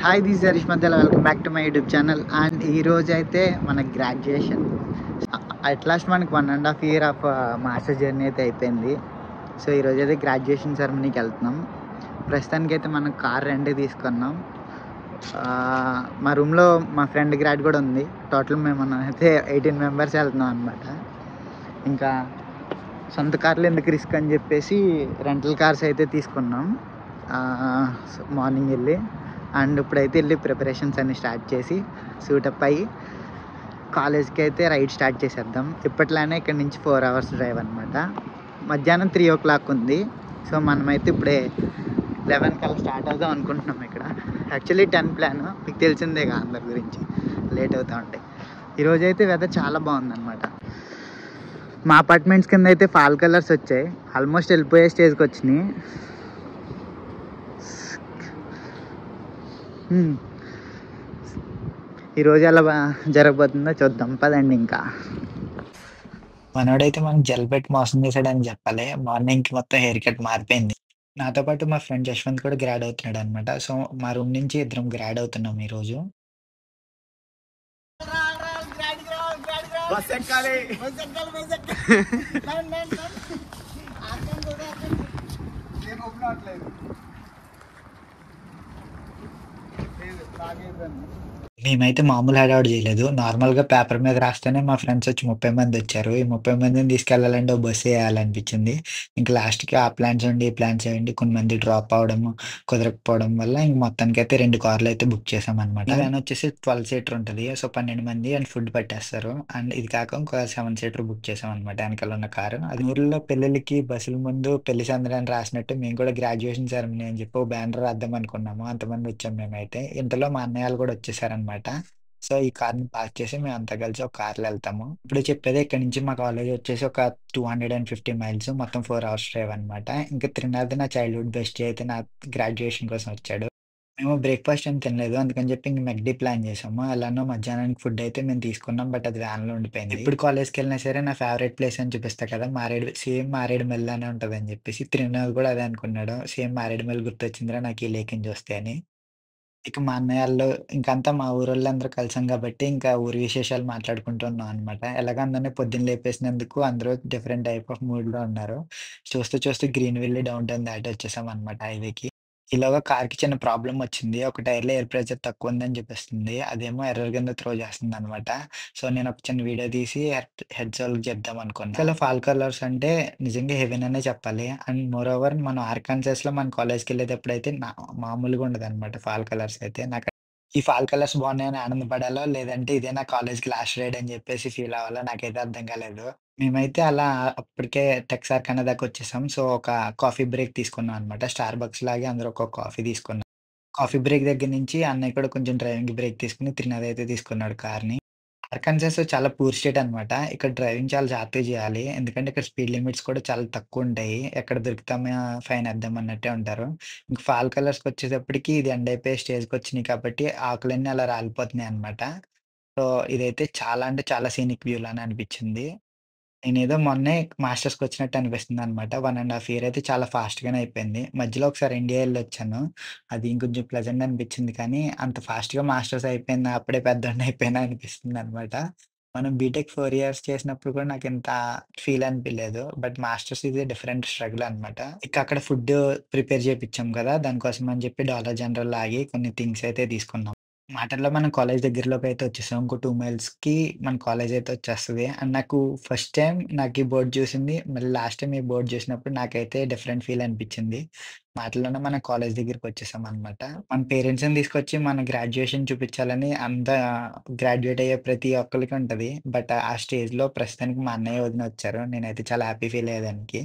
Hi this Harish మధ్యలో welcome back to my YouTube channel. And ఈరోజు అయితే మన గ్రాడ్యుయేషన్ అట్ లాస్ట్ మనకి 1.5 year ఆఫ్ మాస్టర్ జర్నీ అయితే అయిపోయింది. సో ఈరోజు అయితే గ్రాడ్యుయేషన్ సెరమనీకి వెళ్తున్నాం. ప్రస్తుతానికి అయితే మనం కార్ రెంట్కి తీసుకున్నాం. మా రూమ్లో మా ఫ్రెండ్ గ్రాడ్ కూడా ఉంది. టోటల్ మేము అయితే 18 members వెళ్తున్నాం అనమాట. ఇంకా సొంత కార్లు ఎందుకు రిస్క్ అని చెప్పేసి రెంటల్ కార్స్ అయితే తీసుకున్నాం మార్నింగ్ వెళ్ళి. అండ్ ఇప్పుడైతే వెళ్ళి ప్రిపరేషన్స్ అన్ని స్టార్ట్ చేసి సూటప్ అయ్యి కాలేజ్కి అయితే రైడ్ స్టార్ట్ చేసేద్దాం. ఇప్పట్లానే ఇక్కడ నుంచి 4 hours డ్రైవ్ అనమాట. మధ్యాహ్నం 3 o'clock ఉంది. సో మనమైతే ఇప్పుడే 11 కల్లా స్టార్ట్ అవుదాం అనుకుంటున్నాం. ఇక్కడ యాక్చువల్లీ 10 ప్లాన్, మీకు తెలిసిందేగా అందరి గురించి లేట్ అవుతూ ఉంటాయి. ఈరోజు అయితే వెదర్ చాలా బాగుందన్నమాట. మా అపార్ట్మెంట్స్ కింద అయితే ఫాల్ కలర్స్ వచ్చాయి, ఆల్మోస్ట్ వెళ్ళిపోయే స్టేజ్కి వచ్చినాయి. ఈరోజు ఎలా జరగబోతుందో చూద్దాం పదండి. ఇంకా మనోడైతే మనకి జెల్ పెట్టి మోసం చేశాడని చెప్పాలి. మార్నింగ్కి మొత్తం హెయిర్ కట్ మారిపోయింది. నాతో పాటు మా ఫ్రెండ్ యశ్వంత్ కూడా గ్రాడ్ అవుతున్నాడు అనమాట. సో మా రూమ్ నుంచి ఇద్దరం గ్రాడ్ అవుతున్నాం ఈరోజు. మేమైతే మామూలు హడావుడి చేయలేదు. నార్మల్‌గా పేపర్ మీద రాస్తేనే మా ఫ్రెండ్స్ వచ్చి 30 మంది వచ్చారు. ఈ 30 మందిని తీసుకెళ్ళాలంటే ఓ బస్సు ఎయాలనిపించింది. ఇంక లాస్ట్‌కి ఆ ప్లాన్స్ ఉండి, ఈ ప్లాన్స్ అయ్యుండి కొంతమంది డ్రాప్ అవ్వడము, కుదరకపోవడం వల్ల ఇంక మొత్తానికైతే 2 కార్లు అయితే బుక్ చేసామనమాట. ఈ వ్యాన్ వచ్చేసి 12 సీటర్ ఉంటది. సో 12 మంది అండ్ ఫుడ్ పట్టేస్తారు. అండ్ ఇది కాక ఇంకో 7 సీటర్ బుక్ చేసామనమాట వెనకాల ఉన్న కారు. అది ఊర్లో పెళ్ళిళ్ళకి బస్సుల ముందు పెళ్లి సందడి అని రాసినట్టు మేము కూడా గ్రాడ్యుయేషన్ సెరమనీ అని చెప్పి ఓ బ్యానర్ రాద్దాం అనుకున్నాము. అంతమంది వచ్చాం మేమైతే. ఇంతలో మా అన్నయ్యలు కూడా వచ్చేసారనమాట. సో ఈ కార్‌ని పార్క్ చేసి మేమంతా కలిసి ఒక కార్‌లో ఎళ్తాము. ఇప్పుడు చెప్పేది ఇక్కడి నుంచి మా కాలేజ్ వచ్చేసి ఒక 250 మైల్స్, మొత్తం 4 hours డ్రైవ్ అనమాట. ఇంకా త్రినాథ్ నా చైల్డ్‌హుడ్ బెస్టీ అయితే నా గ్రాడ్యుయేషన్ కోసం వచ్చాడు. మేము బ్రేక్‌ఫాస్ట్ ఏం తినలేదు. అందుకని చెప్పి ఇంక మెక్‌డీ ప్లాన్ చేసాము. ఎలానో మధ్యాహ్నానికి ఫుడ్ అయితే మేము తీసుకున్నాం. బట్ అది వ్యాన్‌లో ఉండిపోయింది. ఎప్పుడు కాలేజ్‌కెళ్ళినా సరే నా ఫేవరెట్ ప్లేస్ అని చూపిస్తా కదా! మారేడుమిల్లి లానే ఉంటదని చెప్పేసి త్రినాథ్ కూడా అదే అనుకున్నాడు. సేమ్ మారేడుమిల్లి గుర్తొచ్చిందిరా నాకు ఈ లేక్‌ని చూస్తే అని. ఇక మా అన్నయ్యోళ్ళు ఇంకంతా మా ఊరోళ్ళందరూ కలిసాం గాబట్టి, ఇంకా ఊరి విశేషాలు మాట్లాడుకుంటూ ఉన్నాం అనమాట. ఎలాగో అందరిని పొద్దున్న లేపేసినందుకు అందరూ డిఫరెంట్ టైప్ ఆఫ్ మూడ్‌లో ఉన్నారు. చూస్తూ చూస్తూ గ్రీన్‌విల్లీ డౌన్ టౌన్ దాటి వచ్చేసామనమాట హైవేకి. ఈలోగా కార్‌కి చిన్న ప్రాబ్లమ్ వచ్చింది. ఒక టైర్‌లో ఎయిర్ ప్రెషర్ తక్కువుందని చూపిస్తుంది. అదేమో ఎర్రర్ కింద త్రో చేస్తుందనమాట. సో, నేనొక చిన్న వీడియో తీసి హెడ్స్ ఓళ్ళకి చెప్దామనుకున్నా. అసలు ఫాల్ కలర్స్ అంటే నిజంగా హెవెన్ అనే చెప్పాలి. అండ్ మోర్ ఓవర్ మనం ఆర్కాన్సాస్‌లో మన కాలేజ్‌కెళ్ళేటప్పుడైతే మామూలుగా ఉండదనమాట ఫాల్ కలర్స్ అయితే. ఈ ఫాల్ కలర్స్ బాగున్నాయని ఆనందపడాలో, లేదంటే ఇదే నా కాలేజ్‌కి లాస్ట్ రైడ్ అని చెప్పేసి ఫీల్ అవ్వాలో నాకైతే అర్థం కాలేదు. మేమైతే అలా అప్పటికే టెక్సార్కనా దాకా వచ్చేసాం. సో, ఒక కాఫీ బ్రేక్ తీసుకున్నాం అనమాట. స్టార్‌బక్స్ లాగే అందరూ ఒక్కొక్క కాఫీ తీసుకున్నాం. కాఫీ బ్రేక్ దగ్గర నుంచి అన్నయ్య కూడా కొంచెం డ్రైవింగ్‌కి బ్రేక్ తీసుకొని త్రినాథ్ అయితే తీసుకున్నాడు కార్‌ని. అర్కాన్సాస్ చాలా పూర్ స్టేట్ అనమాట. ఇక్కడ డ్రైవింగ్ చాలా జాగ్రత్తగా చేయాలి. ఎందుకంటే ఇక్కడ స్పీడ్ లిమిట్స్ కూడా చాలా తక్కువుంటాయి. ఎక్కడ దొరుకుతామా ఫైన్ ఎద్దాం అన్నట్టే ఉంటారు. ఇంక ఫాల్ కలర్స్‌కొచ్చేటప్పటికి ఇది ఎండ్ అయిపోయే స్టేజ్‌కొచ్చినియి కాబట్టి ఆకులన్నీ అలా రాలిపోతున్నాయన్నమాట. సో, ఇదైతే చాలా అంటే చాలా సీనిక్ వ్యూ లానే అనిపిచ్చింది. నేనేదో మొన్నే మాస్టర్స్‌కొచ్చినట్టు అనిపిస్తుందనమాట. 1 ½ ఇయర్ అయితే చాలా ఫాస్ట్‌గానే అయిపోయింది. మధ్యలో ఒకసారి ఇండియా ఎళ్ళొచ్చాను. అది ఇంకొంచెం ప్లెజెంట్ అనిపిచ్చింది కానీ, అంత ఫాస్ట్‌గా మాస్టర్స్ అయిపోయిందా, అప్పుడే పెద్దోడిని అయిపోయానా అనిపిస్తుందనమాట. మనం బీటెక్ 4 ఇయర్స్ చేసినప్పుడు కూడా నాకింత ఫీల్ అనిపియలేదు. బట్ మాస్టర్స్ ఇది డిఫరెంట్ స్ట్రగుల్ అనమాట. ఇక అక్కడ ఫుడ్ ప్రిపేర్ చేపిచ్చాం కదా! దానికోసం అని చెప్పి డాలర్ జనరల్‌లో ఆగి కొన్ని థింగ్స్ అయితే తీసుకున్నాం. మాటల్లో మనం కాలేజ్ దగ్గరలోకైతే వచ్చేసాం. ఇంకో 2 మైల్స్‌కి మన కాలేజ్ అయితే వచ్చేస్తది. అండ్ నాకు ఫస్ట్ టైమ్ నాకు ఈ బోర్డ్ చూసింది, మళ్ళీ లాస్ట్ టైమ్ ఈ బోర్డ్ చూసినప్పుడు నాకైతే డిఫరెంట్ ఫీల్ అనిపిచ్చింది. మాటల్లోనే మనం కాలేజ్ దగ్గరికొచ్చేసామనమాట. మన పేరెంట్స్‌ని తీసుకొచ్చి మన గ్రాడ్యుయేషన్ చూపించాలని గ్రాడ్యుయేట్ అయ్యే ప్రతి ఒక్కళ్ళకి ఉంటది. బట్ ఆ స్టేజ్‌లో ప్రస్తుతానికి మా అన్నయ్య, వదిన వచ్చారు. నేనైతే చాలా హ్యాపీ ఫీల్ అయ్యేదానికి.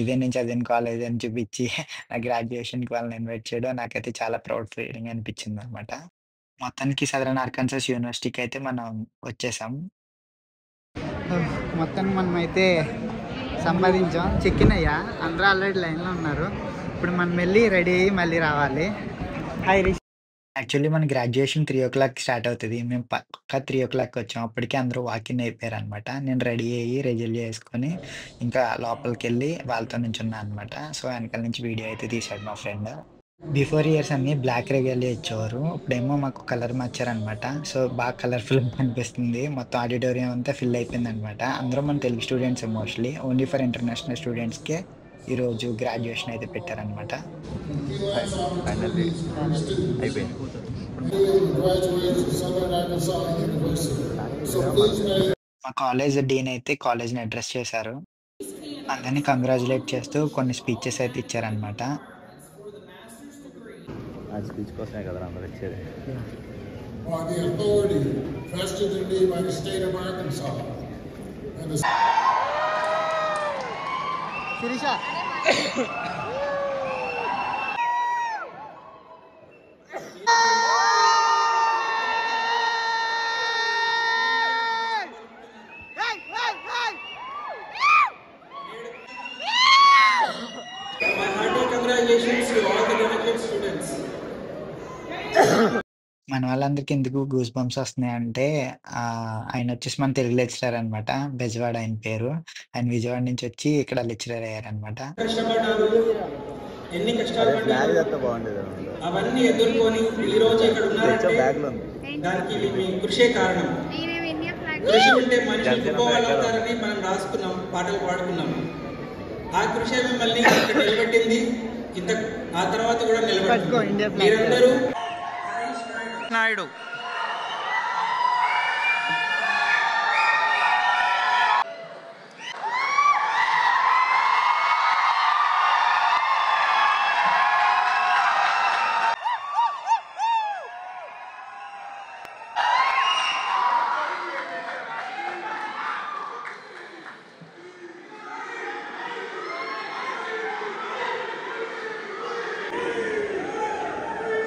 ఇదే నేను చదివిన కాలేజ్ అని చూపించి నా గ్రాడ్యుయేషన్‌కి వాళ్ళని ఇన్వైట్ చేయడం నాకైతే చాలా ప్రౌడ్ ఫీలింగ్ అనిపిచ్చిందనమాట. మొత్తానికి సదరన్ ఆర్కాన్సాస్ యూనివర్సిటీకయితే మనం వచ్చేసాం. మొత్తానికి మనమైతే సంపాదించాం. చెక్ ఇన్ అయ్యా. అందరూ ఆల్రెడీ లైన్‌లో ఉన్నారు. ఇప్పుడు మనం వెళ్లి రెడీ అయ్యి మళ్ళీ రావాలి. హాయ్ రిషి. యాక్చువల్లీ మన గ్రాడ్యుయేషన్ 3:00 స్టార్ట్ అవుతది. మేము పక్కా 3:00కి వచ్చాం. అప్పటికే అందరూ వాక్ ఇన్ అయిపోయారనమాట. నేను రెడీ అయ్యి రెజల్యూ యేసుకొని ఇంకా లోపలికెళ్ళి వాళ్ళతో నించున్నా అనమాట. సో, వెనకాల నుంచి వీడియో అయితే తీశాడు మా ఫ్రెండ్. బిఫోర్ ఇయర్స్ అన్నీ బ్లాక్ రెగాలియా ఇచ్చేవారు. ఇప్పుడేమో మాకు కలర్ మార్చారనమాట. సో, బాగా కలర్‌ఫుల్‌గా కనిపిస్తుంది. మొత్తం ఆడిటోరియం అంతా ఫిల్ అయిపోయిందనమాట. అందరూ మన తెలుగు స్టూడెంట్సే మోస్ట్‌లీ. ఓన్లీ ఫర్ ఇంటర్నేషనల్ స్టూడెంట్స్‌కే ఈరోజు గ్రాడ్యుయేషన్ అయితే పెట్టారనమాట. ఫై ఫైనల్లీ అయిపోయింది. మా కాలేజ్ డీన్ అయితే కాలేజ్‌ని అడ్రెస్ చేశారు. అందరిని కంగ్రాచ్యులేట్ చేస్తూ కొన్ని స్పీచెస్ అయితే ఇచ్చారనమాట. ఆ స్పీచ్ కోసమే కదరా అందరూ వచ్చేది. by the authority vested in me by the state of Arkansas and the My hearty congratulations to all the graduate students. మన వాళ్ళందరికీ ఎందుకు గూస్ బంప్స్ వస్తున్నాయంటే ఆయనొచ్చేసి మన తెలుగు లెక్చరర్ అనమాట. బెజవాడ ఆయన పేరు. ఆయన విజయవాడ నుంచి వచ్చి ఇక్కడ లెక్చరర్ అయ్యారనమాట. కష్టపడ్డారు, ఎన్ని కష్టాలు అదే ఫ్లాగ్ పడ్డారు, చేస్తే బాగుండేది. అవన్నీ ఎదుర్కొని ఈ రోజు ఇక్కడ ఉన్నారంటే బ్యాగ్లో ఉంది. దానికి మీ కృషే కారణం. కృషి ఉంటే మనుషులు గొప్పవాళ్ళు అవుతారని మనం రాసుకున్నాం, పాటలు పాడుకున్నాం. ఆ కృషి మిమ్మల్ని ఇక్కడ నిలబెట్టింది, ఇంత ఆ తర్వాత కూడా నిలబెట్టింది. మీరందరూ నాయుడు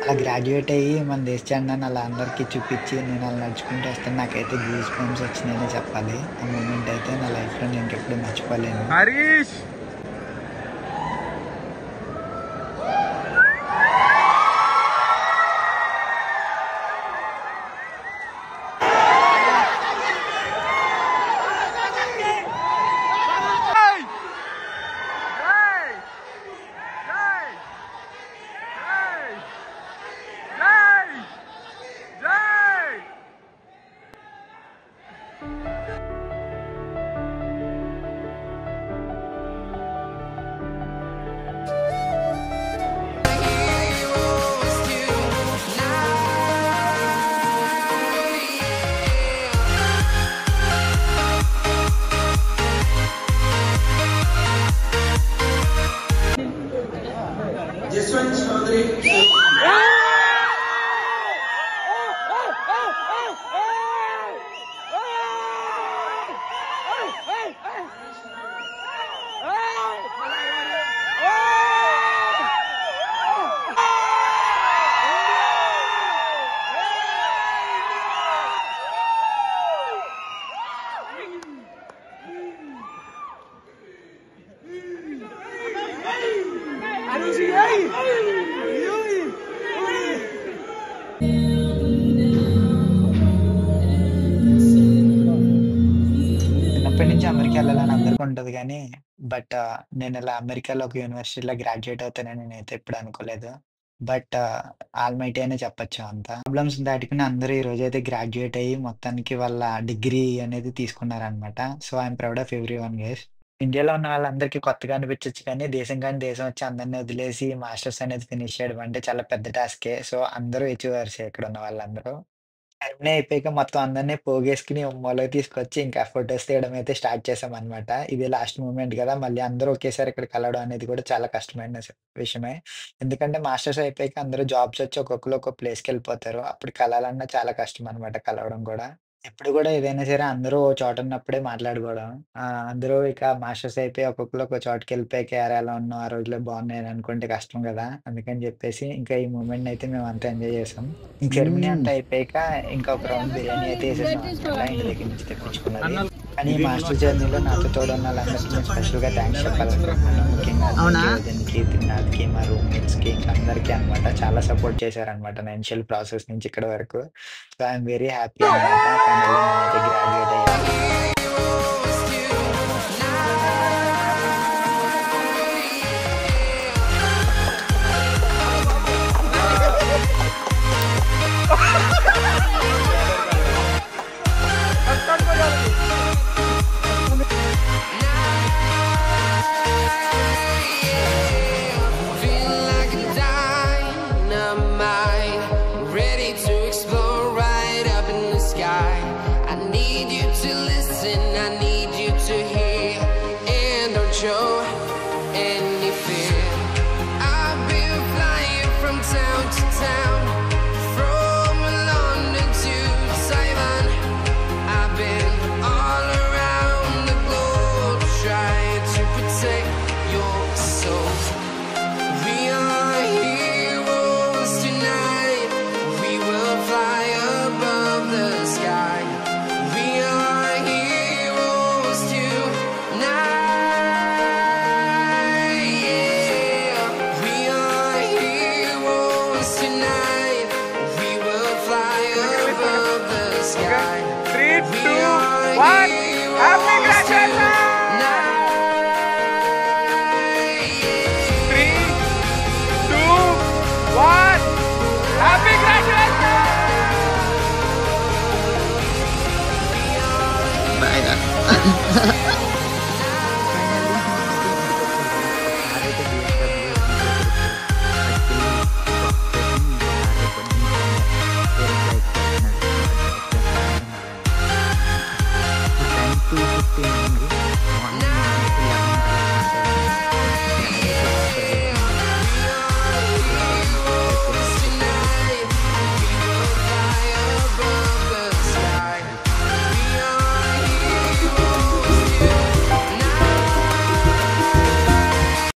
అలా గ్రాడ్యుయేట్ అయ్యి మన దేశ జెండాని అలా అందరికీ చూపించి నేను అలా నడుచుకుంటూ వస్తే నాకైతే గూస్ బంప్స్ వచ్చినాయనే చెప్పాలి. ఆ మూమెంట్ అయితే నా లైఫ్‌లో నేను ఇంకెప్పుడు మర్చిపోలేను. హరీష్ జస్వంత్ చౌదరి చిన్నప్పటి నుంచి అమెరికా వెళ్ళాలని అందరికి ఉంటది గానీ, బట్ నేను ఇలా అమెరికాలో ఒక యూనివర్సిటీలో గ్రాడ్యుయేట్ అవుతానని నేనైతే ఎప్పుడు అనుకోలేదు. బట్ ఆల్మైటీ అనే చెప్పొచ్చు అంతా. ప్రాబ్లమ్స్ దాటుకుని అందరూ ఈ రోజైతే గ్రాడ్యుయేట్ అయ్యి మొత్తానికి వాళ్ళ డిగ్రీ అనేది తీసుకున్నారనమాట. So, I'm proud of everyone guys. ఇండియాలో ఉన్న వాళ్ళందరికీ కొత్తగా అనిపించొచ్చు కానీ, దేశం గాని దేశం వచ్చి అందరిని వదిలేసి మాస్టర్స్ అనేది ఫినిష్ చేయడం అంటే చాలా పెద్ద టాస్కే. సో, అందరూ అచీవర్సే ఇక్కడున్న వాళ్ళందరూ. సెరమనీ అయిపోయాక మొత్తం అందరిని పోగేసుకొని మూలకి తీసుకొచ్చి ఇంకా ఫోటోస్ తీయడం అయితే స్టార్ట్ చేశామనమాట. ఇది లాస్ట్ మూమెంట్ గదా! మళ్ళీ అందరూ ఒకేసారి ఇక్కడ కలవడం అనేది కూడా చాలా కష్టమైన విషయమే. ఎందుకంటే మాస్టర్స్ అయిపోయాక అందరూ జాబ్స్ వచ్చి ఒక్కొక్కళ్ళు ఒక్కో ప్లేస్‌కెళ్ళిపోతారు. అప్పుడు కలవాలన్నా చాలా కష్టమనమాట కలవడం గూడా. ఎప్పుడు గూడా ఏదైనా సరే అందరూ ఓ చోట ఉన్నప్పుడే మాట్లాడుకోవడం. అందరూ ఇక మాస్టర్స్ అయిపోయి ఒక్కొక్కళ్ళు ఒక్కో చోటుకెళ్ళిపోయాక "ఏరా ఎలా ఉన్నావు? ఆ రోజులే బాగున్నాయి" అని అనుకుంటే కష్టం గదా! అందుకని జెప్పేసి ఇంకా ఈ మూమెంట్‌నయితే మేమంతా ఎంజాయ్ చేసాం. ఇంక సెరమనీ అంతా అయిపోయాక ఇంకా ఒక రౌండ్ బిర్యానీ అయితే ఏసేసామనమాట ఇంటి దగ్గర నుంచి తెప్పించుకున్నది. కానీ ఈ మాస్టర్ జర్నీలో నాతో తోడున్న వాళ్ళందరికీ నేను స్పెషల్‌గా థాంక్స్ చెప్పాలనుకుంటున్నాను. ముఖ్యంగా అన్వికి, వదిన్‌కి, త్రినాథ్‌కి, మా రూమ్‌మేట్స్‌కి ఇంకా అందరికీ అనమాట. చాలా సపోర్ట్ చేశారనమాట నా ఇనిషియల్ ప్రాసెస్ నుంచి ఇక్కడి వరకు. సో, ఐయామ్ వెరీ హ్యాపీ అనమాట. ఫైనల్లీ నేనైతే గ్రాడ్యుయేట్ అయ్యాను.